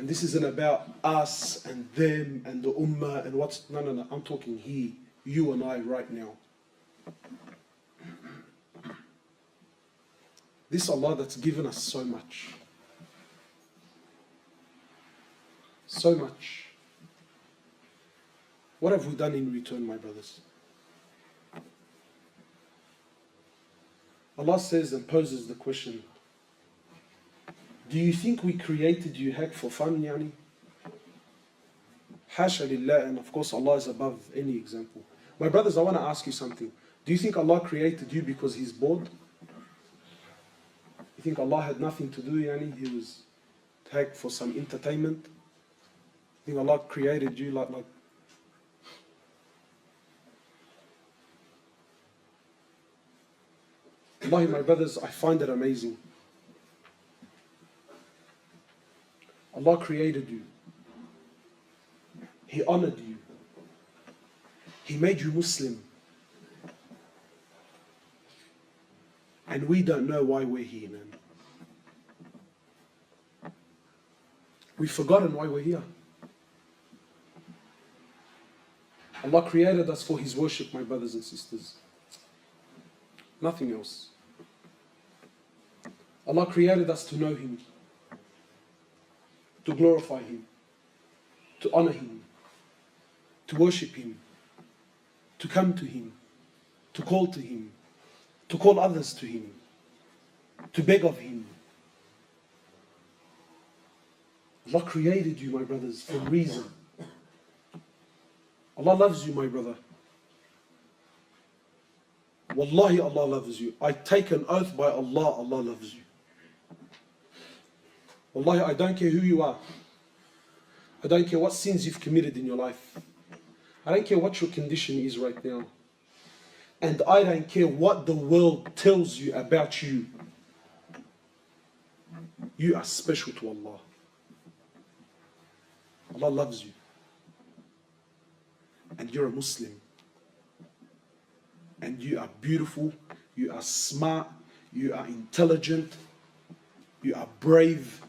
And this isn't about us and them and the ummah and what's... No, no, no. I'm talking He, you and I right now. This Allah that's given us so much. So much. What have we done in return, my brothers? Allah says and poses the question, do you think we created you heck for fun, yani? Hasha lillah, and of course Allah is above any example. My brothers, I want to ask you something. Do you think Allah created you because He's bored? You think Allah had nothing to do, yani? He was heck for some entertainment? You think Allah created you like Wallahi, my brothers, I find it amazing. Allah created you. He honored you. He made you Muslim. And we don't know why we're here, man. We've forgotten why we're here. Allah created us for His worship, my brothers and sisters. Nothing else. Allah created us to know Him, to glorify Him, to honor Him, to worship Him, to come to Him, to call to Him, to call others to Him, to beg of Him. Allah created you, my brothers, for a reason. Allah loves you, my brother. Wallahi, Allah loves you. I take an oath by Allah, Allah loves you. Wallahi, I don't care who you are. I don't care what sins you've committed in your life. I don't care what your condition is right now. And I don't care what the world tells you about you. You are special to Allah. Allah loves you. And you're a Muslim. And you are beautiful, you are smart, you are intelligent, you are brave,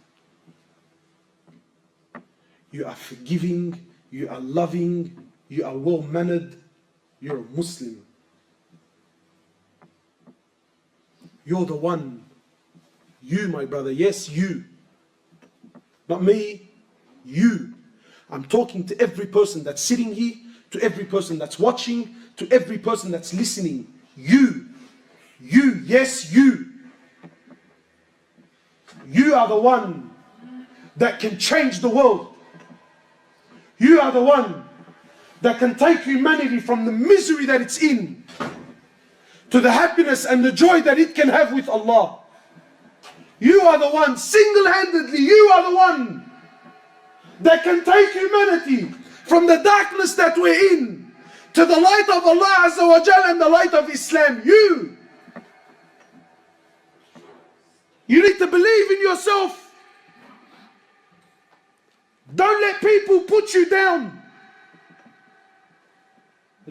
you are forgiving, you are loving, you are well-mannered, you're a Muslim. You're the one. You, my brother, yes, you. Not me, you. I'm talking to every person that's sitting here, to every person that's watching, to every person that's listening. You, yes, you. You are the one that can change the world. You are the one that can take humanity from the misery that it's in to the happiness and the joy that it can have with Allah. You are the one, single-handedly, you are the one that can take humanity from the darkness that we're in to the light of Allah Azza wa Jal and the light of Islam. You need to believe in yourself. Don't let people put you down.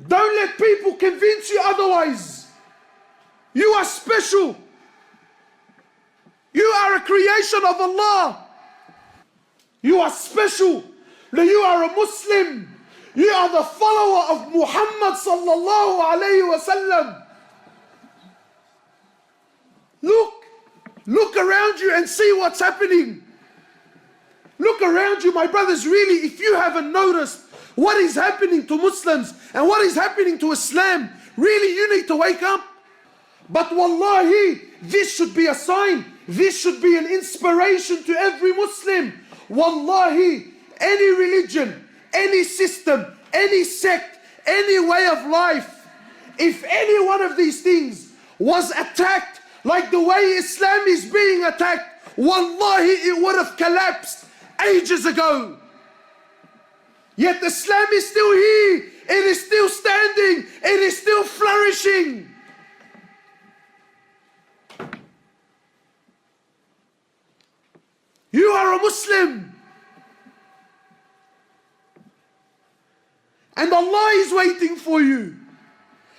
Don't let people convince you otherwise. You are special. You are a creation of Allah. You are special. You are a Muslim. You are the follower of Muhammad sallallahu alayhi wa sallam. Look around you and see what's happening. Look around you, my brothers. Really, if you haven't noticed what is happening to Muslims and what is happening to Islam, really you need to wake up. But wallahi, this should be a sign. This should be an inspiration to every Muslim. Wallahi, any religion, any system, any sect, any way of life, if any one of these things was attacked like the way Islam is being attacked, wallahi, it would have collapsed ages ago. Yet Islam is still here. It is still standing. It is still flourishing. You are a Muslim. And Allah is waiting for you.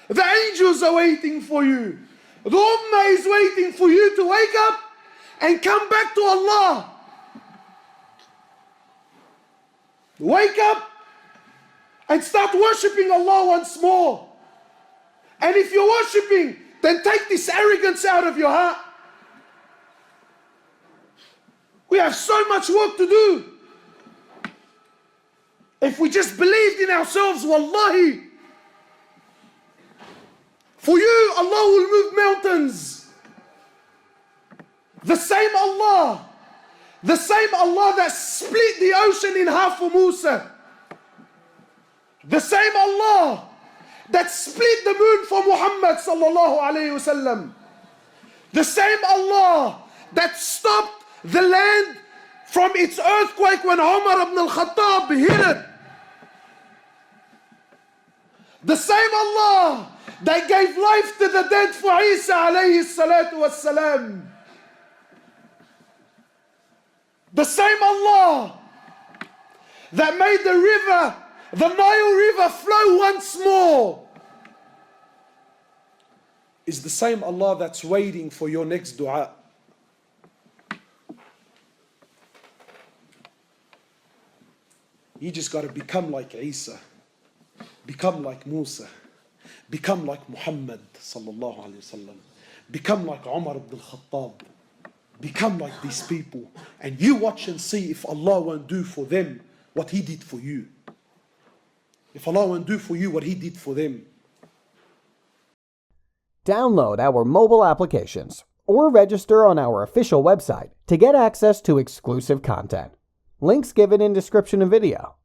The angels are waiting for you. The Ummah is waiting for you to wake up and come back to Allah. Wake up and start worshipping Allah once more. And if you're worshipping, then take this arrogance out of your heart. We have so much work to do. If we just believed in ourselves, wallahi, for you, Allah will move mountains. The same Allah that split the ocean in half for Musa, the same Allah that split the moon for Muhammad sallallahu alayhi wasallam, the same Allah that stopped the land from its earthquake when Umar ibn al-Khattab hit it, the same Allah that gave life to the dead for Isa alayhi salatu wassalam, the same Allah that made the river, the Nile River, flow once more, is the same Allah that's waiting for your next dua. You just got to become like Isa, become like Musa, become like Muhammad sallallahu alayhi wasallam, become like Umar ibn al-Khattab, become like these people, and you watch and see if Allah won't do for them what He did for you. If Allah won't do for you what He did for them. Download our mobile applications or register on our official website to get access to exclusive content. Links given in description of video.